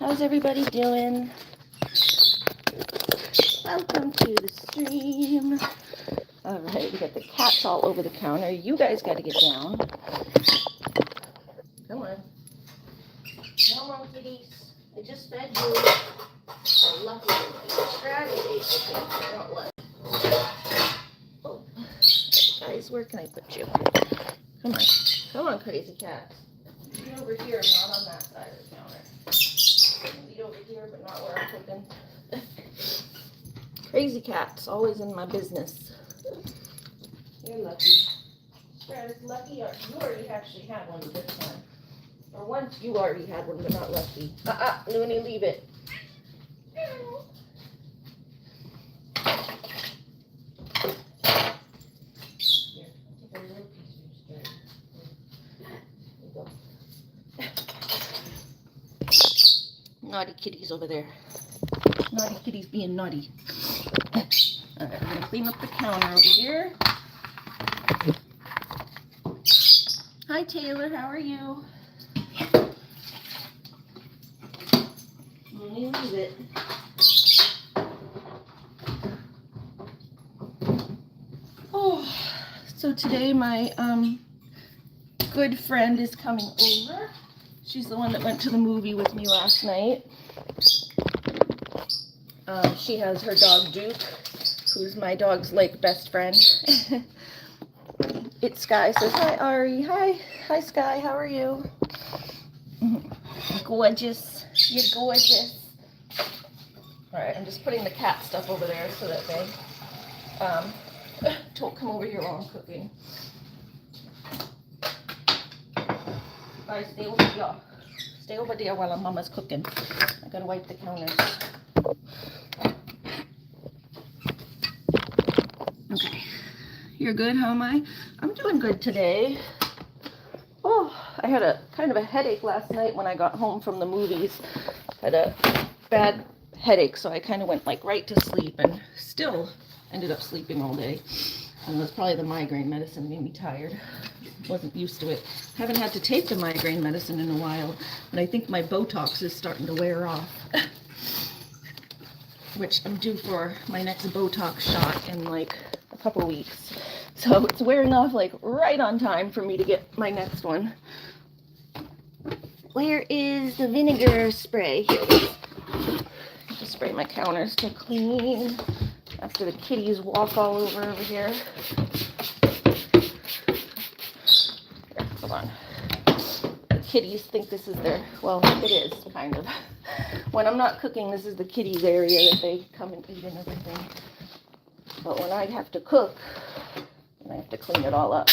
How's everybody doing? Welcome to the stream. All right, we got the cats all over the counter. You guys got to get down. Come on. Come on, kitties. I just fed you. Oh, lucky strategy. Don't let. Oh, guys, where can I put you? Come on. Come on, crazy cat. Get over here, not on that side of the counter. Eat over here, but not where I'm cooking. Crazy cats, always in my business. You're lucky. Stratus, lucky. You already actually had one this time. Or once you already had one, but not lucky. Looney, leave it. Naughty kitties over there. Naughty kitties being naughty. Alright, I'm going to clean up the counter over here. Hi Taylor, how are you? Let me leave it. Oh, so today my good friend is coming over. She's the one that went to the movie with me last night. She has her dog Duke, who's my dog's like best friend. It's Sky. Says hi Ari. Hi Sky. How are you? Gorgeous. You're gorgeous. All right, I'm just putting the cat stuff over there so that they don't come over here while I'm cooking. Guys, stay over here. Stay over there while Mama's cooking. I gotta wipe the counters. Okay. You're good, how am I? I'm doing good today. Oh, I had a kind of a headache last night when I got home from the movies. I had a bad headache, so I kind of went like right to sleep and still ended up sleeping all day. And it was probably the migraine medicine made me tired. Wasn't used to it. Haven't had to take the migraine medicine in a while, but I think my Botox is starting to wear off. Which I'm due for my next Botox shot in like a couple weeks. So it's wearing off like right on time for me to get my next one. Where is the vinegar spray? Here it is. Just spray my counters to clean after the kitties walk all over here. Hold on. The kitties think this is their, well, it is kind of. When I'm not cooking, this is the kitties area that they come and eat and everything. But when I have to cook, then I have to clean it all up.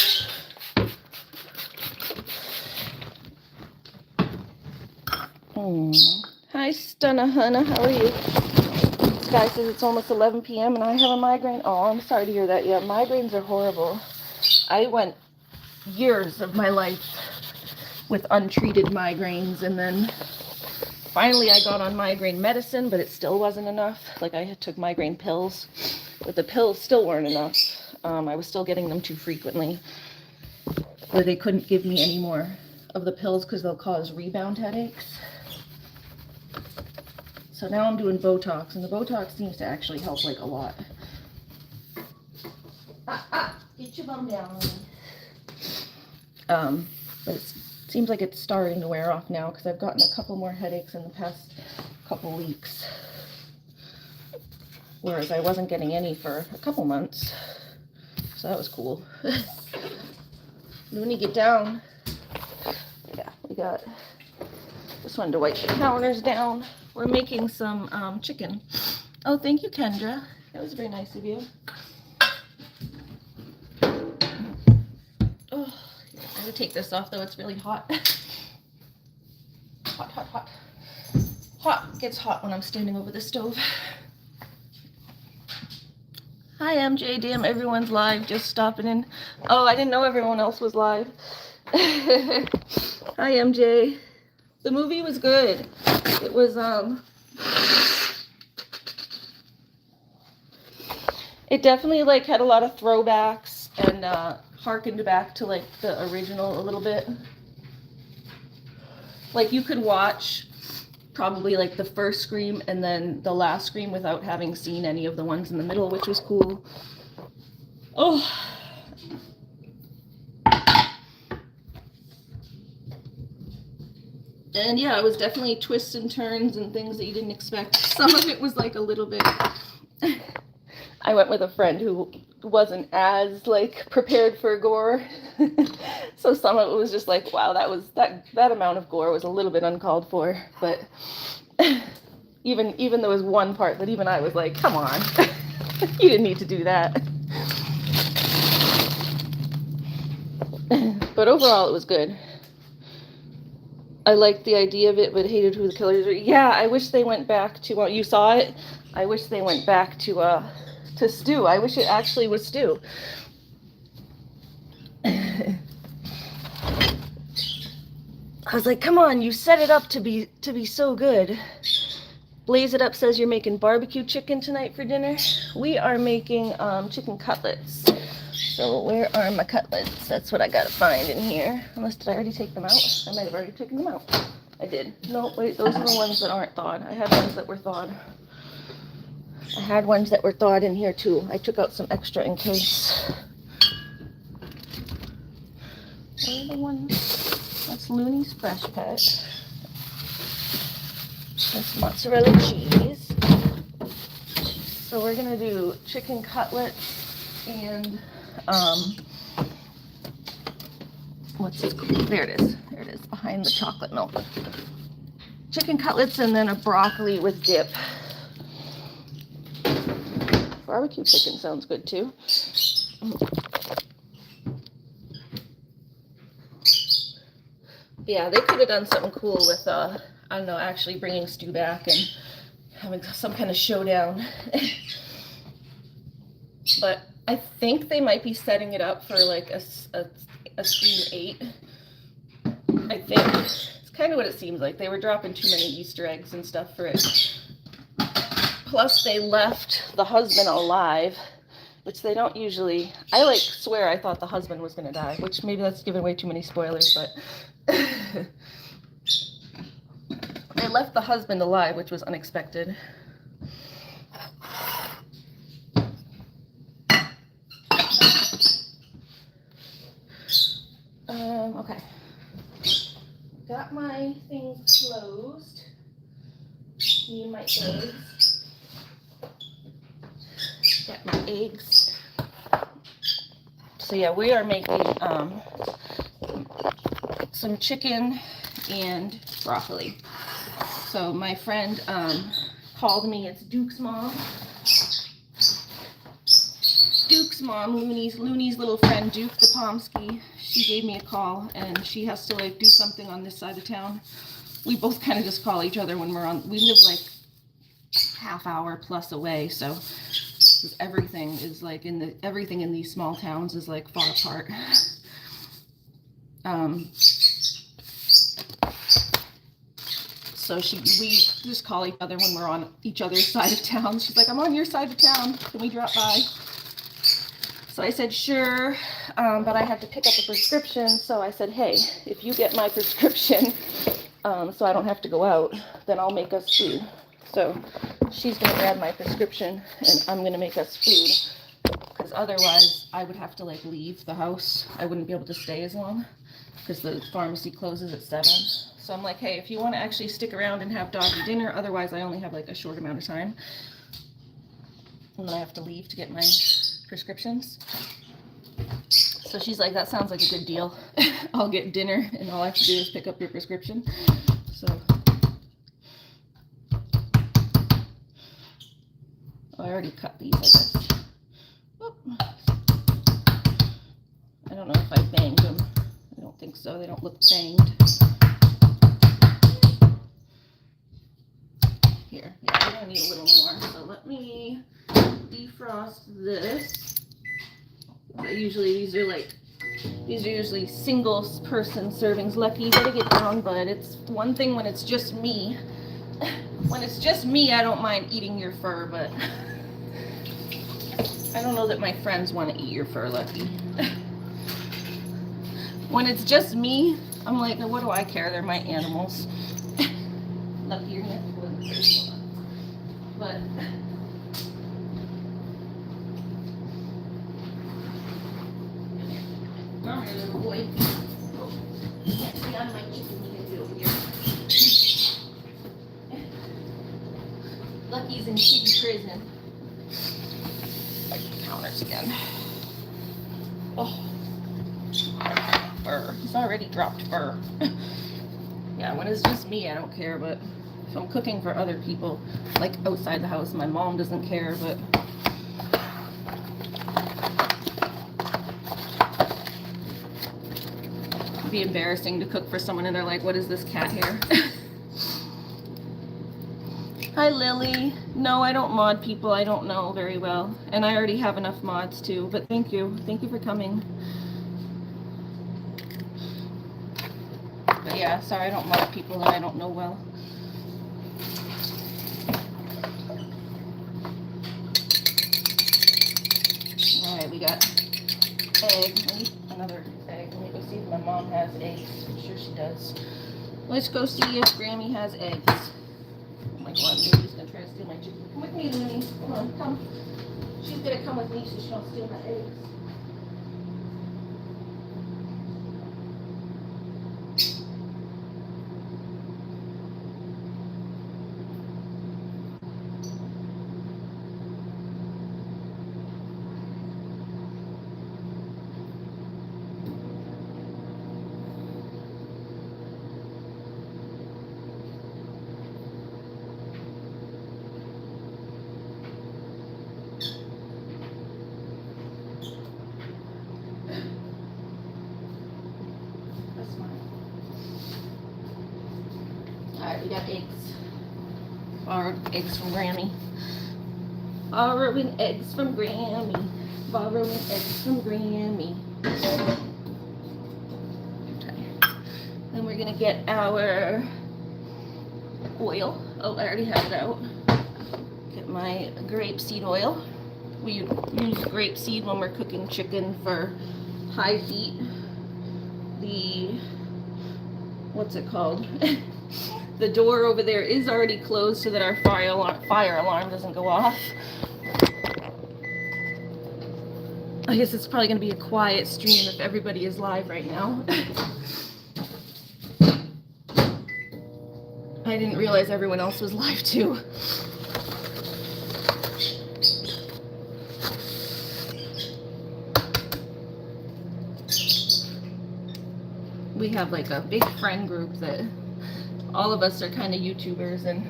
Hi, Stunna-Hunna. How are you? This guy says it's almost 11 p.m. and I have a migraine. Oh, I'm sorry to hear that. Yeah, migraines are horrible. I went years of my life with untreated migraines, and then finally I got on migraine medicine, but it still wasn't enough. Like I took migraine pills, but the pills still weren't enough. I was still getting them too frequently. But they couldn't give me any more of the pills because they'll cause rebound headaches. So now I'm doing Botox, and the Botox seems to actually help like a lot. Get your bum down. But it seems like it's starting to wear off now because I've gotten a couple more headaches in the past couple weeks. Whereas I wasn't getting any for a couple months. So that was cool. Looney, get down. Yeah, we got, just wanted to wipe the counters down. We're making some chicken. Oh, thank you, Kendra. That was very nice of you. Oh, I have to take this off though, it's really hot. Hot, hot, hot. Hot, gets hot when I'm standing over the stove. Hi MJ, damn, everyone's live, just stopping in. Oh, I didn't know everyone else was live. Hi MJ. The movie was good. It was, it definitely like had a lot of throwbacks and harkened back to like the original a little bit. Like you could watch probably like the first scream and then the last scream without having seen any of the ones in the middle, which was cool. Oh. And yeah, it was definitely twists and turns and things that you didn't expect. Some of it was like a little bit, I went with a friend who wasn't as like prepared for gore. So some of it was just like, wow, that amount of gore was a little bit uncalled for. But even there was one part that even I was like, come on, you didn't need to do that. But overall, it was good. I liked the idea of it, but hated who the killers were. Yeah, I wish they went back to, you saw it? I wish they went back to Stu. I wish it actually was Stu. I was like, come on, you set it up to be so good. Blaze It Up says you're making barbecue chicken tonight for dinner. We are making chicken cutlets. So where are my cutlets? That's what I gotta find in here. Unless, did I already take them out? I might have already taken them out. I did. No, wait, those are the ones that aren't thawed. I had ones that were thawed. I had ones that were thawed in here too. I took out some extra in case. Where are the ones? That's Looney's Fresh Pet. That's mozzarella cheese. So we're gonna do chicken cutlets and what's this called? There it is. There it is, behind the chocolate milk. Chicken cutlets and then a broccoli with dip. Barbecue chicken sounds good too. Yeah, they could have done something cool with, I don't know, actually bringing Stu back and having some kind of showdown. But I think they might be setting it up for like a Scream 8. I think. It's kind of what it seems like. They were dropping too many Easter eggs and stuff for it. Plus they left the husband alive, which they don't usually. I like swear I thought the husband was going to die, which maybe that's giving away too many spoilers, but they left the husband alive, which was unexpected. Okay. Got my thing closed. Me and my eggs. Got my eggs. So yeah, we are making some chicken and broccoli. So my friend called me. It's Duke's mom. Duke's mom, Looney's little friend, Duke the Pomsky. She gave me a call, and she has to like do something on this side of town. We both kind of just call each other when we're on. We live like half hour plus away, so everything is like everything in these small towns is like far apart. So we just call each other when we're on each other's side of town. She's like, I'm on your side of town. Can we drop by? So I said, sure, but I had to pick up a prescription. So I said, hey, if you get my prescription, so I don't have to go out, then I'll make us food. So she's going to grab my prescription, and I'm going to make us food. Because otherwise, I would have to, like, leave the house. I wouldn't be able to stay as long, because the pharmacy closes at 7. So I'm like, hey, if you want to actually stick around and have doggy dinner, otherwise I only have, like, a short amount of time. And then I have to leave to get my prescriptions. So she's like, that sounds like a good deal. I'll get dinner and all I have to do is pick up your prescription. So I already cut these, I guess. Oop. I don't know if I banged them. I don't think so. They don't look banged. Here, yeah, I'm gonna need a little more. So let me defrost this. These are usually single person servings. Lucky, you gotta get down, but it's one thing when it's just me. When it's just me, I don't mind eating your fur, but I don't know that my friends want to eat your fur, Lucky. When it's just me, I'm like, what do I care? They're my animals. Lucky you're gonna have to go in the fridge. But come here, little boy. Can't see on my chicken you over here. Lucky's in kitty prison. Like the counters again. Oh, fur. He's already dropped fur. Yeah, when it's just me, I don't care, but if I'm cooking for other people, like outside the house, my mom doesn't care, but it'd be embarrassing to cook for someone and they're like, what is this cat hair? Hi, Lily. No, I don't mod people I don't know very well, and I already have enough mods too, but thank you. Thank you for coming. But yeah, sorry, I don't mod people that I don't know well. Alright, we got egg. Another egg. Let me go see if my mom has eggs. I'm sure she does. Let's go see if Grammy has eggs. Oh my god, Lily's gonna try to steal my chicken. Come with me, Lily. Come on, come. She's gonna come with me so she don't steal my eggs. Alright, we got eggs. Borrowed eggs from Grammy. Borrowing eggs from Grammy. Borrowing eggs from Grammy. Okay. Then we're gonna get our oil. Oh, I already have it out. Get my grapeseed oil. We use grapeseed when we're cooking chicken for high heat. What's it called? The door over there is already closed so that our fire alarm doesn't go off. I guess it's probably going to be a quiet stream if everybody is live right now. I didn't realize everyone else was live too. We have like a big friend group that all of us are kind of YouTubers, and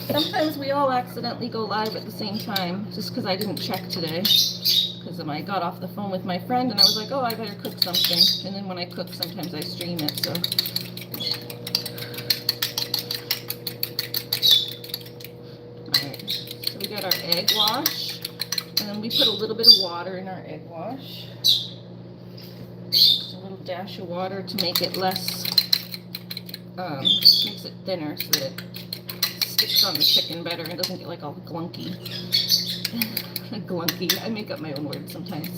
sometimes we all accidentally go live at the same time just because I didn't check today, because I got off the phone with my friend and I was like, oh, I better cook something, and then when I cook sometimes I stream it. So alright, so we got our egg wash, and then we put a little bit of water in our egg wash, just a little dash of water to make it less makes it thinner so that it sticks on the chicken better and doesn't get like all glunky. Glunky. I make up my own words sometimes.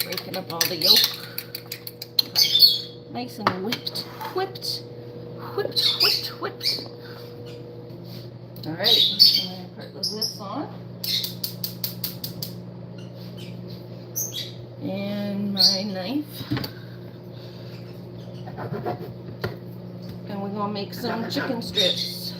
Breaking up all the yolk. Okay. Nice and whipped. Whipped. Whipped. Whipped. Whipped. Alright. I'm going to put this on. And my knife, and we're gonna make some chicken strips.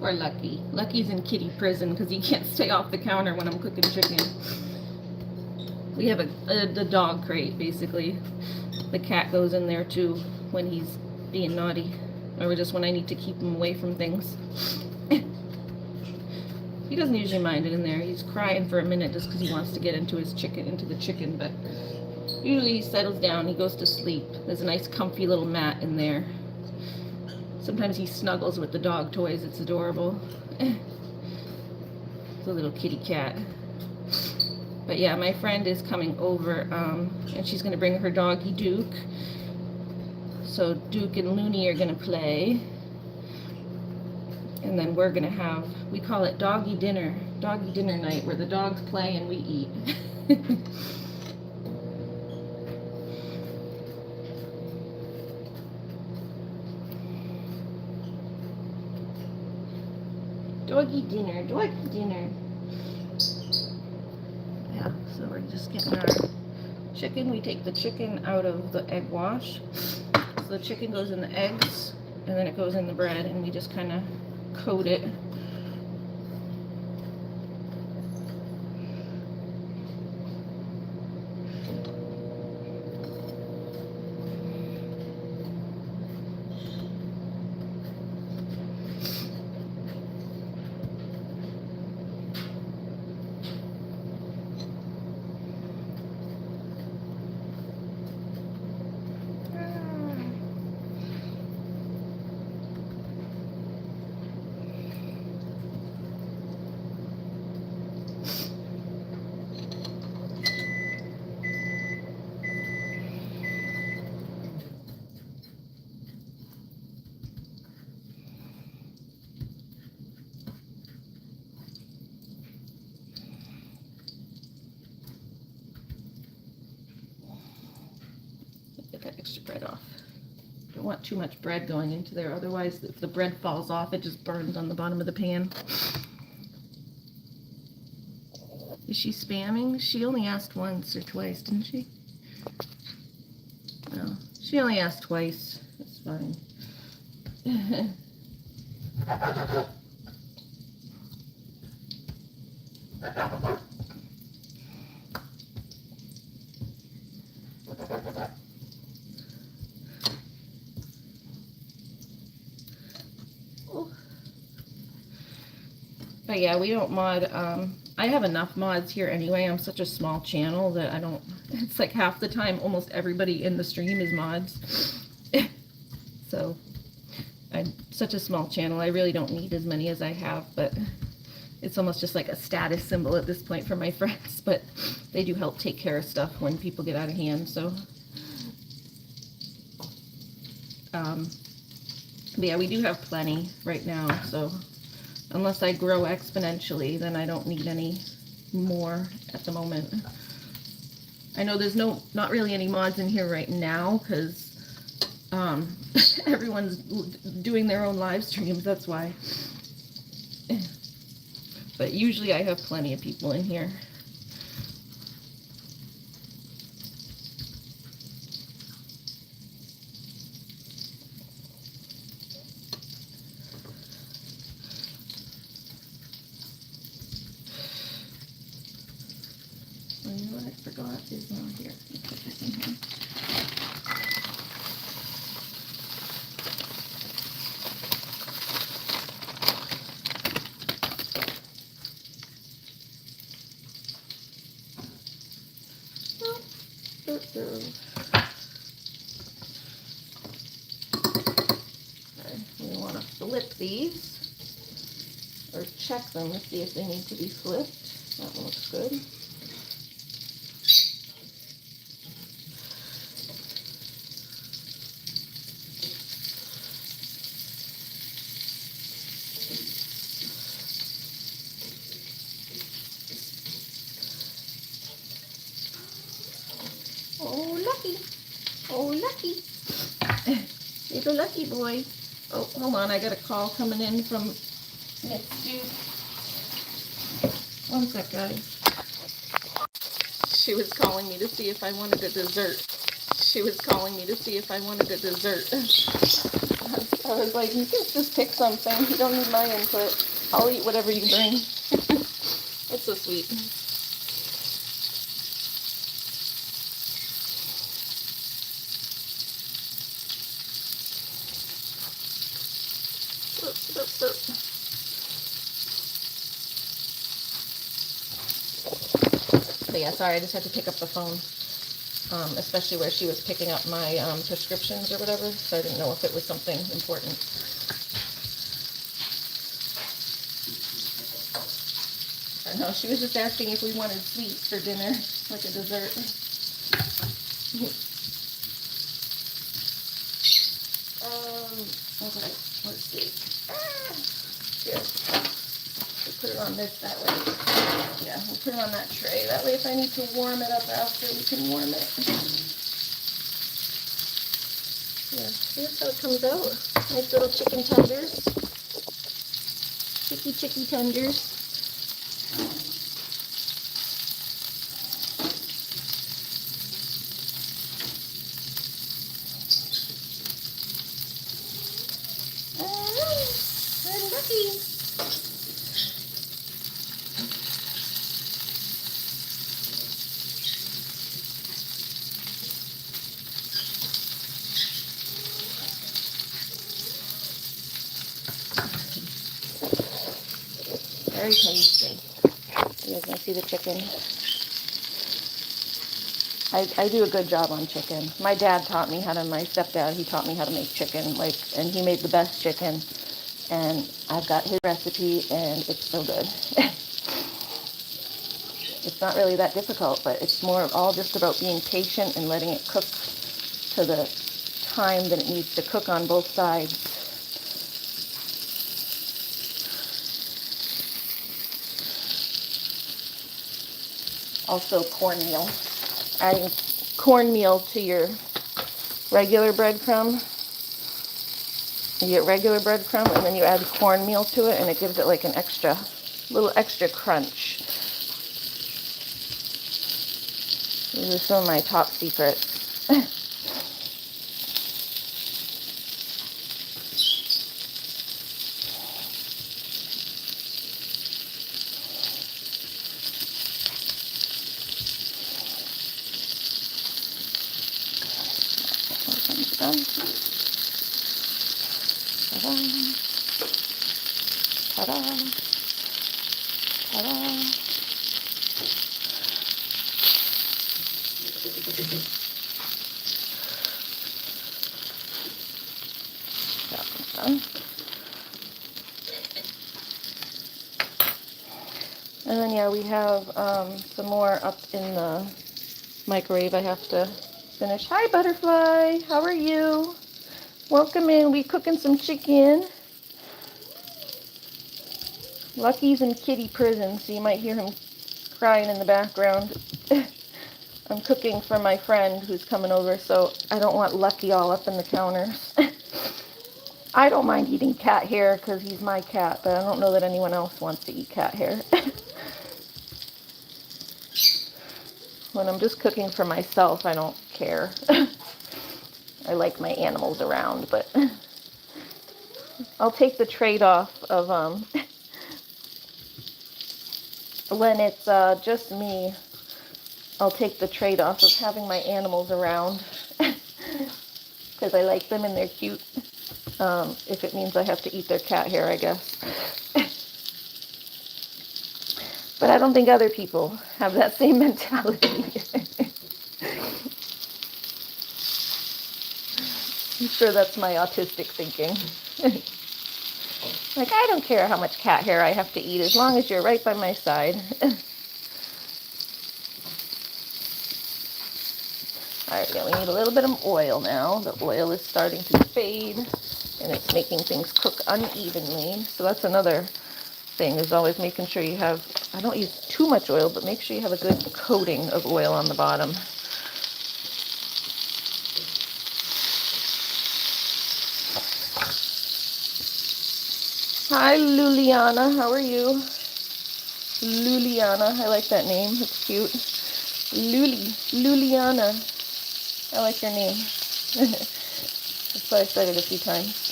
Or Lucky. Lucky's in kitty prison because he can't stay off the counter when I'm cooking chicken. We have the dog crate, basically. The cat goes in there too when he's being naughty, or just when I need to keep him away from things. He doesn't usually mind it in there. He's crying for a minute just because he wants to get into the chicken, but usually he settles down, he goes to sleep. There's a nice comfy little mat in there. Sometimes he snuggles with the dog toys. It's adorable. It's a little kitty cat. But yeah, my friend is coming over, and she's going to bring her doggy Duke. So Duke and Looney are going to play. And then we're going to have, we call it doggy dinner night, where the dogs play and we eat. Doggy dinner. Yeah, so we're just getting our chicken. We take the chicken out of the egg wash. So the chicken goes in the eggs, and then it goes in the bread, and we just kind of coat it. Get that extra bread off. Don't want too much bread going into there, otherwise if the bread falls off, it just burns on the bottom of the pan. Is she spamming? She only asked once or twice, didn't she? No, she only asked twice. That's fine. But yeah, we don't mod. I have enough mods here anyway. I'm such a small channel that I don't, it's like half the time almost everybody in the stream is mods. So I'm such a small channel, I really don't need as many as I have, but it's almost just like a status symbol at this point for my friends, but they do help take care of stuff when people get out of hand. So but yeah, we do have plenty right now, so unless I grow exponentially, then I don't need any more at the moment. I know there's not really any mods in here right now because everyone's doing their own live streams, that's why. But usually I have plenty of people in here. What I forgot is not here. Put this in here. Okay, we want to flip these, or check them to see if they need to be flipped. That one looks good. Oh, lucky. Oh, lucky. Little lucky boy. Oh, hold on. I got a call coming in from Miss Duke. One sec, guys. She was calling me to see if I wanted a dessert. She was calling me to see if I wanted a dessert. I was like, you can just pick something. You don't need my input. I'll eat whatever you bring. It's so sweet. Burp, burp. But yeah, sorry, I just had to pick up the phone, especially where she was picking up my prescriptions or whatever, so I didn't know if it was something important. I know, she was just asking if we wanted sweets for dinner, like a dessert. Okay, let's see. Here, we'll put it on this that way. Yeah, we'll put it on that tray. That way if I need to warm it up after, we can warm it. Yeah, here's how it comes out. Nice little chicken tenders. Chicky tenders. Good lucky. Very tasty. You guys want to see the chicken? I do a good job on chicken. My dad taught me how to, my stepdad, he taught me how to make chicken, and he made the best chicken. And I've got his recipe, and it's so good. It's not really that difficult, but it's more all just about being patient and letting it cook to the time that it needs to cook on both sides. Also cornmeal. Adding cornmeal to your regular breadcrumb. You get regular breadcrumb and then you add cornmeal to it and it gives it like an little extra crunch. These are some of my top secrets. Ta-da. Ta-da. Ta-da. And then yeah, we have some more up in the microwave I have to finish. Hi Butterfly, how are you? Welcome in. We cooking some chicken. Lucky's in kitty prison, so you might hear him crying in the background. I'm cooking for my friend who's coming over, so I don't want Lucky all up in the counters. I don't mind eating cat hair because he's my cat, but I don't know that anyone else wants to eat cat hair. When I'm just cooking for myself, I don't care. I like my animals around, but I'll take the trade-off of when it's just me. I'll take the trade-off of having my animals around because I like them and they're cute. If it means I have to eat their cat hair, I guess. But I don't think other people have that same mentality. I'm sure that's my autistic thinking. Like, I don't care how much cat hair I have to eat as long as you're right by my side. Alright, yeah, we need a little bit of oil now. The oil is starting to fade and it's making things cook unevenly. So that's another thing, is always making sure you have, I don't use too much oil, but make sure you have a good coating of oil on the bottom. Hi Luliana, how are you? Luliana, I like that name, it's cute. Luliana, I like your name. That's why I said it a few times.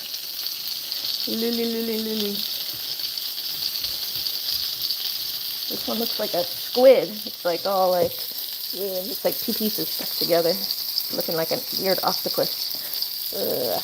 Luli. This one looks like a squid. It's like all like, it's like two pieces stuck together. Looking like a weird octopus. Ugh.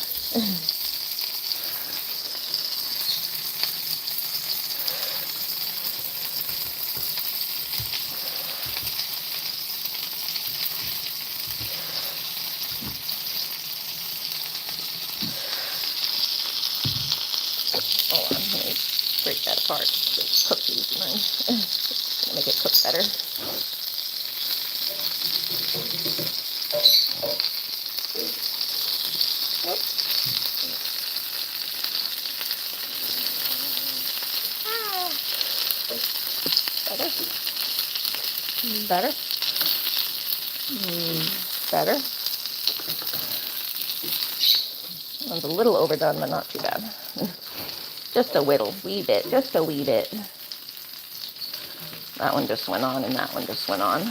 parts. Cook these and I'm gonna make it cook better. Better. Better. One's a little overdone, but not too bad. Just a wee bit, just a wee bit. That one just went on, and that one just went on.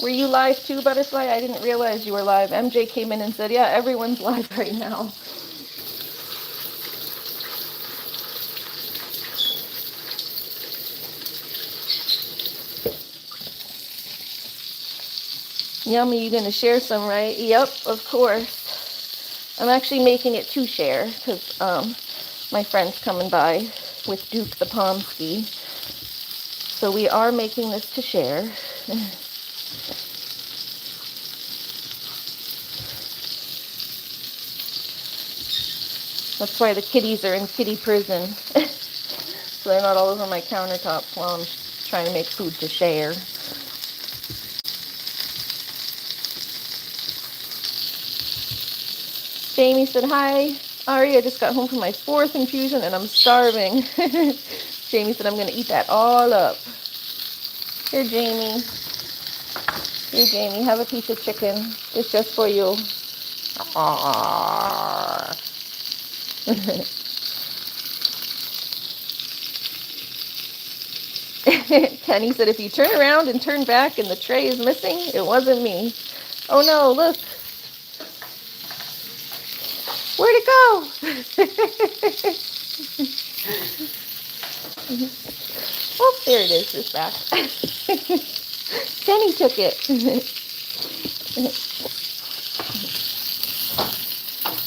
Were you live too, Butterfly? I didn't realize you were live. MJ came in and said, yeah, everyone's live right now. Yummy, you gonna share some, right? Yep, of course. I'm actually making it to share because my friend's coming by with Duke the Pomsky. So we are making this to share. That's why the kitties are in kitty prison. So they're not all over my countertops while I'm trying to make food to share. Jamie said, hi, Ari, I just got home from my 4th infusion and I'm starving. Jamie said, I'm going to eat that all up. Here, Jamie. Here, Jamie, have a piece of chicken. It's just for you. Kenny said, if you turn around and turn back and the tray is missing, it wasn't me. Oh no, look. Where'd it go? Oh, there it is. It's back. Kenny took it.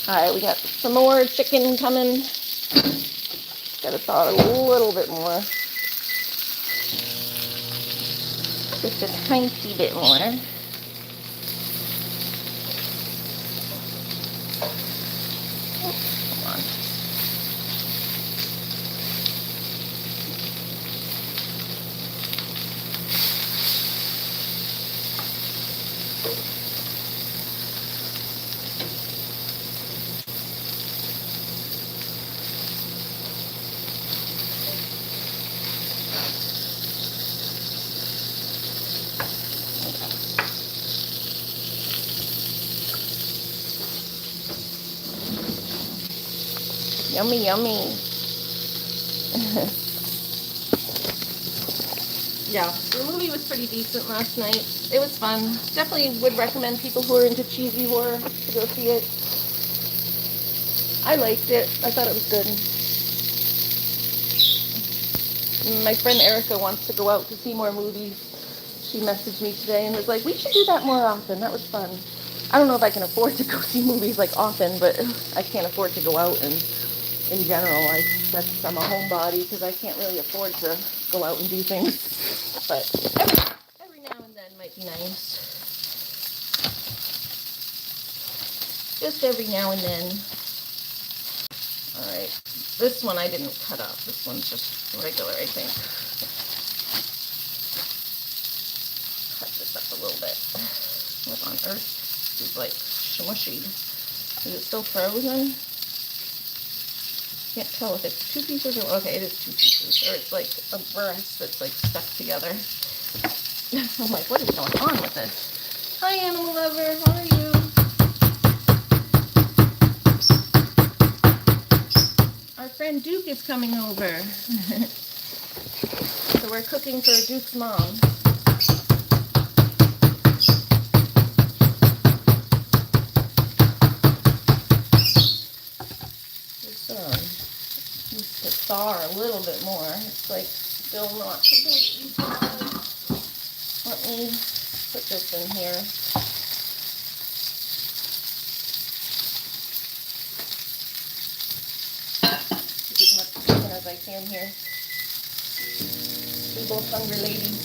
Alright, we got some more chicken coming. Gotta thaw it a little bit more. Just a tiny bit more. Come on. Yummy, yummy. Yeah, the movie was pretty decent last night. It was fun. Definitely would recommend people who are into cheesy horror to go see it. I liked it. I thought it was good. My friend Erica wants to go out to see more movies. She messaged me today and was like, we should do that more often. That was fun. I don't know if I can afford to go see movies like often, but I can't afford to go out and in general. I'm a homebody because I can't really afford to go out and do things. But every now and then might be nice. Just every now and then. Alright, this one I didn't cut up. This one's just regular, I think. Cut this up a little bit. What on earth? It's like smushy. Is it still frozen? Can't tell if it's 2 pieces or, okay, it is 2 pieces, or it's like a breast that's like stuck together. I'm like, what is going on with this? Hi, animal lover, how are you? Our friend Duke is coming over. So we're cooking for Duke's mom. Just to thaw a little bit more. It's like still not completely done. Let me put this in here. Get as much chicken as I can here. We both hungry ladies.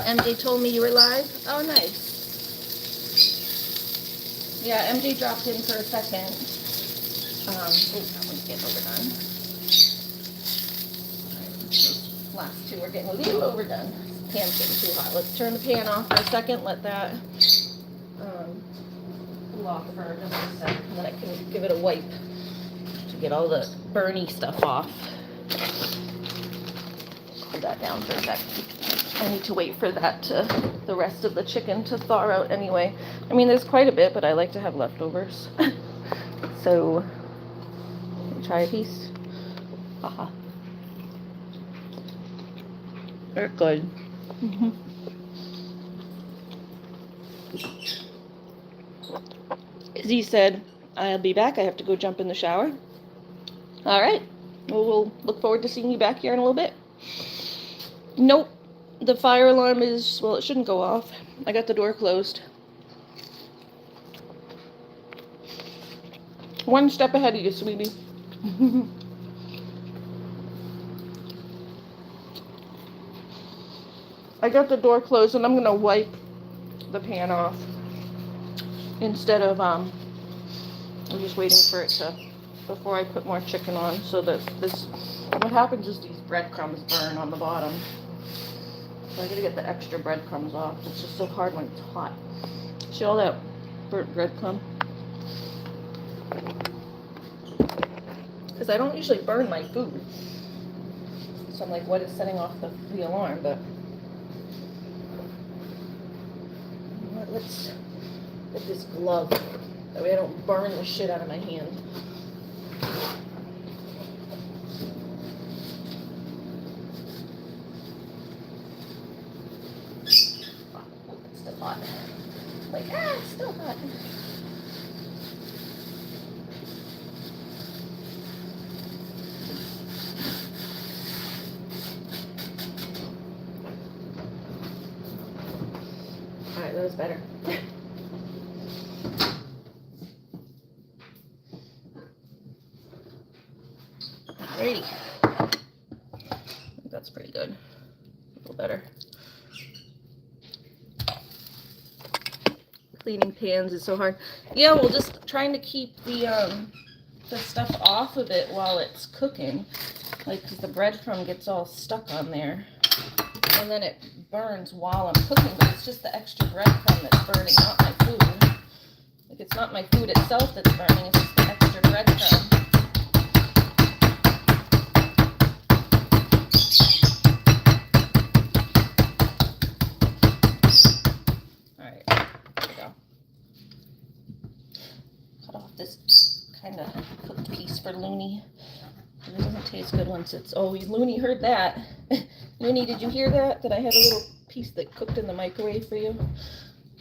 MJ told me you were live. Oh, nice. Yeah, MJ dropped in for a second. I'm getting overdone. Last two are getting a little overdone. Pan's getting too hot. Let's turn the pan off for a second. Let that cool off for just a sec, and then I can give it a wipe to get all the burny stuff off. Hold that down for a sec. I need to wait for that the rest of the chicken to thaw out anyway. I mean, there's quite a bit, but I like to have leftovers. So, try a piece. Haha. They're good. Izzy said, I'll be back. I have to go jump in the shower. All right. Well, we'll look forward to seeing you back here in a little bit. Nope. The fire alarm is, well, it shouldn't go off. I got the door closed. One step ahead of you, sweetie. I got the door closed, and I'm going to wipe the pan off. Instead of, I'm just waiting for it to, before I put more chicken on, so that what happens is these breadcrumbs burn on the bottom. So I gotta get the extra breadcrumbs off. It's just so hard when it's hot. See all that burnt breadcrumb? Because I don't usually burn my food. So I'm like, what is setting off the alarm? But let's get this glove. That way I don't burn the shit out of my hand. It's still hot. Like, it's still hot. Alright, that was better. Alrighty. I think that's pretty good. A little better. Cleaning pans is so hard. Yeah, well, just trying to keep the stuff off of it while it's cooking. Like, because the breadcrumb gets all stuck on there. And then it burns while I'm cooking, but it's just the extra breadcrumb that's burning, not my food. Like, it's not my food itself that's burning, it's just the extra breadcrumb. Alright, there we go. Cut off this kind of cooked piece for Looney. It doesn't taste good once it's, oh, Looney heard that. Looney, did you hear that? That I had a little piece that cooked in the microwave for you?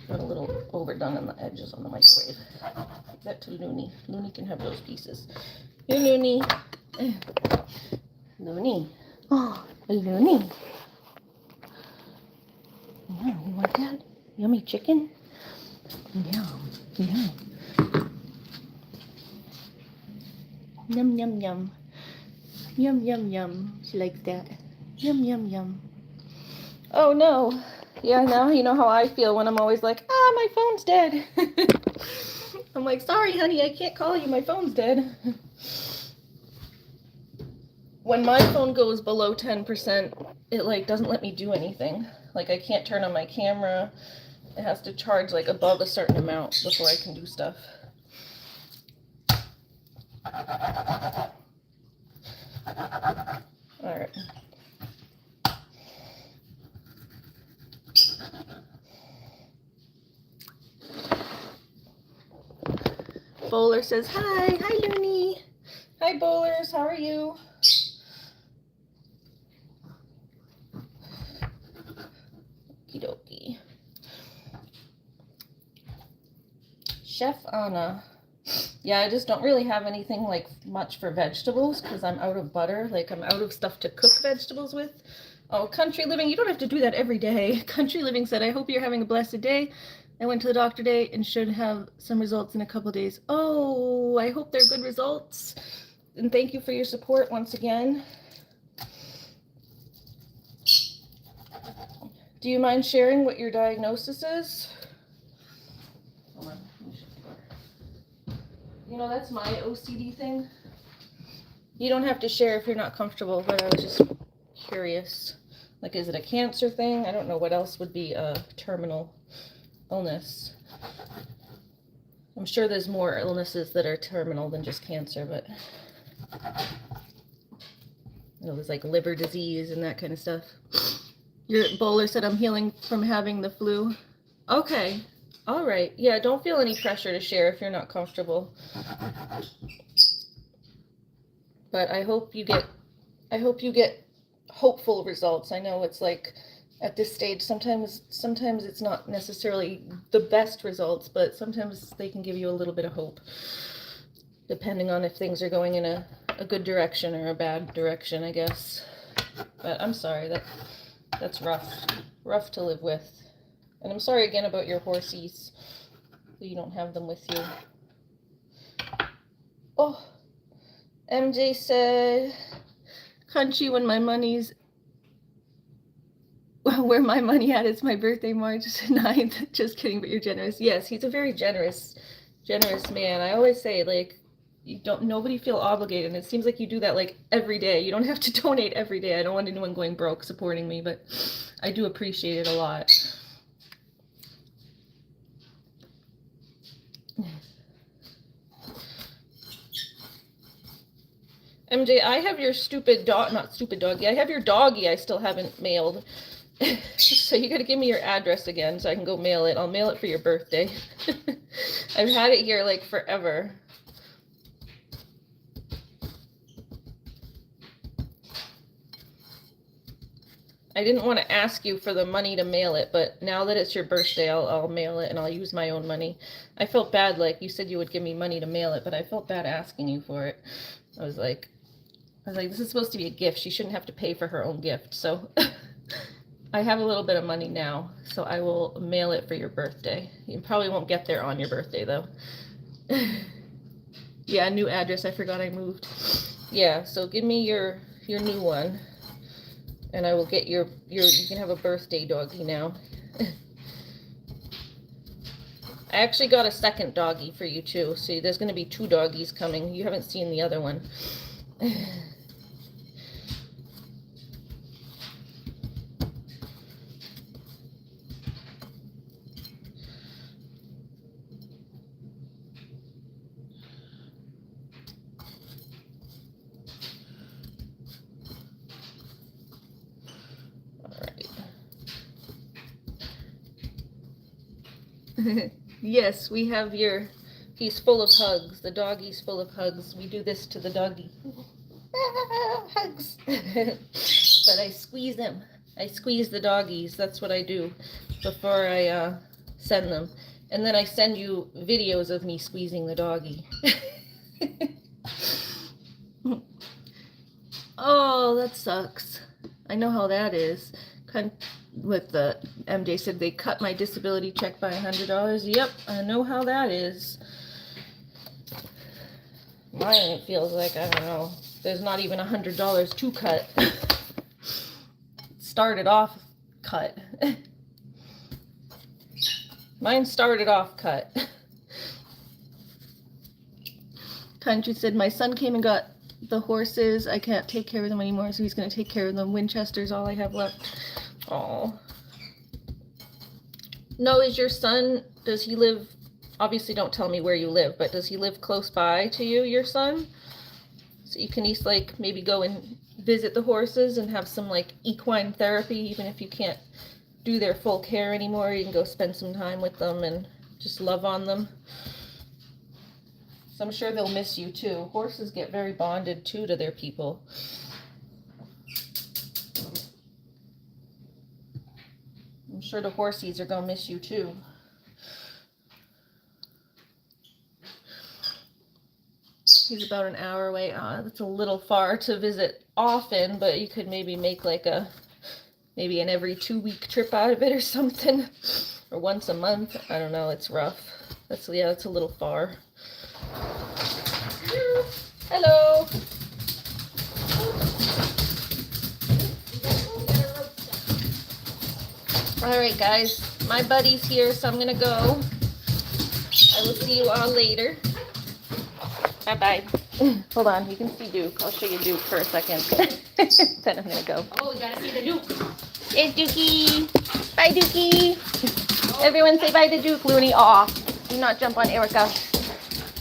Got a little overdone on the edges on the microwave. Give that to Looney. Looney can have those pieces. Here, Looney. Looney. Oh, Looney. Yeah, you want that? Yummy chicken? Yum. Yum. Yum, yum, yum. Yum, yum, yum. She likes that. Yum, yum, yum. Oh, no. Yeah, now you know how I feel when I'm always like, my phone's dead. I'm like, sorry, honey, I can't call you. My phone's dead. When my phone goes below 10%, it, like, doesn't let me do anything. Like, I can't turn on my camera. It has to charge, like, above a certain amount before I can do stuff. Alright. Bowler says, hi. Hi, Looney. Hi, Bowlers. How are you? Okie dokie. Chef Anna. Yeah, I just don't really have anything like much for vegetables because I'm out of butter. Like, I'm out of stuff to cook vegetables with. Oh, Country Living, you don't have to do that every day. Country Living said, I hope you're having a blessed day. I went to the doctor today and should have some results in a couple days. Oh, I hope they're good results. And thank you for your support once again. Do you mind sharing what your diagnosis is? Hold on. You know, that's my OCD thing. You don't have to share if you're not comfortable, but I was just curious. Like, is it a cancer thing? I don't know what else would be a terminal illness. I'm sure there's more illnesses that are terminal than just cancer, but you know, there's like liver disease and that kind of stuff. Your bowler said I'm healing from having the flu. Okay. All right. Yeah, don't feel any pressure to share if you're not comfortable. But I hope you get hopeful results. I know it's like at this stage sometimes it's not necessarily the best results, but sometimes they can give you a little bit of hope, depending on if things are going in a good direction or a bad direction, I guess. But I'm sorry, that's rough to live with. And I'm sorry again about your horsies, that you don't have them with you. Oh, MJ said, Crunchy, where my money at, it's my birthday, March 9th. Just kidding, but you're generous. Yes, he's a very generous man. I always say, like, nobody feel obligated, and it seems like you do that like every day. You don't have to donate every day. I don't want anyone going broke supporting me, but I do appreciate it a lot. MJ, I have your not stupid doggy, I have your doggy I still haven't mailed. So you gotta give me your address again so I can go mail it. I'll mail it for your birthday. I've had it here like forever. I didn't want to ask you for the money to mail it, but now that it's your birthday, I'll mail it, and I'll use my own money. I felt bad, like, you said you would give me money to mail it, but I felt bad asking you for it. I was like, this is supposed to be a gift. She shouldn't have to pay for her own gift. So I have a little bit of money now, so I will mail it for your birthday. You probably won't get there on your birthday, though. Yeah, new address. I forgot I moved. Yeah, so give me your new one. And I will get you can have a birthday doggy now. I actually got a second doggy for you too. See, there's going to be 2 doggies coming. You haven't seen the other one. Yes, we have he's full of hugs. The doggy's full of hugs. We do this to the doggy. Hugs. But I squeeze them. I squeeze the doggies. That's what I do before I send them. And then I send you videos of me squeezing the doggy. Oh, that sucks. I know how that is. With the MJ said they cut my disability check by $100. Yep, I know how that is. Mine, it feels like, I don't know, there's not even $100 to cut. Started off cut. Mine started off cut. Country said, my son came and got the horses. I can't take care of them anymore, so he's going to take care of them. Winchester's all I have left. Oh. No, is your son, does he live, obviously don't tell me where you live, but does he live close by to you, your son? So you can just like maybe go and visit the horses and have some like equine therapy, even if you can't do their full care anymore. You can go spend some time with them and just love on them. So I'm sure they'll miss you too. Horses get very bonded too to their people. I'm sure the horsies are going to miss you too. He's about an hour away. That's a little far to visit often, but you could maybe make like maybe an every 2-week trip out of it or something. Or once a month. I don't know. It's rough. That's a little far. Hello. Alright guys, my buddy's here, so I'm gonna go. I will see you all later. Bye-bye. Hold on, you can see Duke. I'll show you Duke for a second. Then I'm gonna go. Oh, we gotta see the Duke. It's Dookie. Bye, Dookie. Everyone say bye to Duke, Looney. Aw. Do not jump on Erica.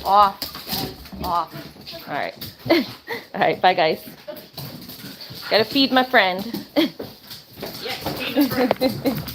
Aw. Aw. Alright. Alright, bye guys. Gotta feed my friend. Yes, feed the friend.